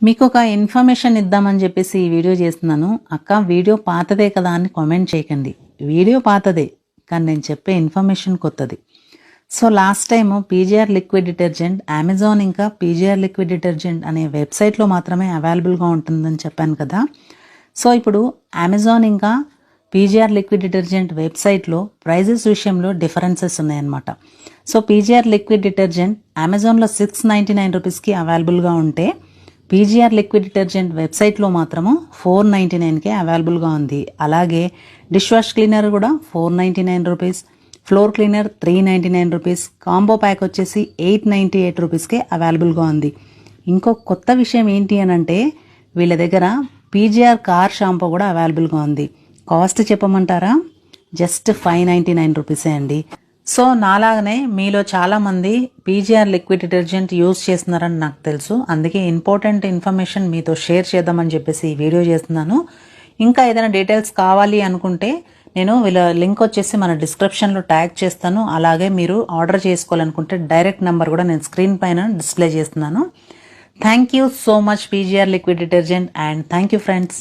మీకు ఒక ఇన్ఫర్మేషన్ ఇద్దామని చెప్పేసి ఈ వీడియో చేస్తున్నాను. అక్క వీడియో పాతదే కదా అని కామెంట్ చేయకండి. వీడియో పాతదే కానీ నేను చెప్పే ఇన్ఫర్మేషన్ కొత్తది. So last time PGR liquid detergent Amazon ఇంకా పీజీఆర్ లిక్విడ్ డిటర్జెంట్ అనే వెబ్సైట్లో మాత్రమే అవైలబుల్గా ఉంటుందని చెప్పాను కదా. సో ఇప్పుడు అమెజాన్ ఇంకా పీజీఆర్ లిక్విడ్ డిటర్జెంట్ వెబ్సైట్లో ప్రైజెస్ విషయంలో డిఫరెన్సెస్ ఉన్నాయన్నమాట. సో పీజీఆర్ లిక్విడ్ డిటర్జెంట్ అమెజాన్లో 699 రూపీస్కి అవైలబుల్గా ఉంటే పీజీఆర్ లిక్విడ్ డిటర్జెంట్ వెబ్సైట్లో మాత్రము 499కే అవైలబుల్గా ఉంది. అలాగే డిష్ వాష్ క్లీనర్ కూడా 499 rupees, floor cleaner 399 rupees, combo pack వచ్చేసి 898 రూపీస్కే అవైలబుల్గా ఉంది. ఇంకో కొత్త విషయం ఏంటి అని అంటే వీళ్ళ దగ్గర పీజీఆర్ కార్ షాంపూ కూడా అవైలబుల్గా ఉంది. కాస్ట్ చెప్పమంటారా? జస్ట్ 599 రూపీసే అండి. సో నాలాగనే మీలో చాలామంది పీజీఆర్ లిక్విడ్ డిటర్జెంట్ యూజ్ చేస్తున్నారని నాకు తెలుసు. అందుకే ఇంపార్టెంట్ ఇన్ఫర్మేషన్ మీతో షేర్ చేద్దామని చెప్పేసి ఈ వీడియో చేస్తున్నాను. ఇంకా ఏదైనా డీటెయిల్స్ కావాలి అనుకుంటే నేను వీళ్ళ లింక్ వచ్చేసి మన డిస్క్రిప్షన్లో ట్యాగ్ చేస్తాను. అలాగే మీరు ఆర్డర్ చేసుకోవాలనుకుంటే డైరెక్ట్ నెంబర్ కూడా నేను స్క్రీన్ పైన డిస్ప్లే చేస్తున్నాను. Thank you so much PGR liquid detergent and thank you friends.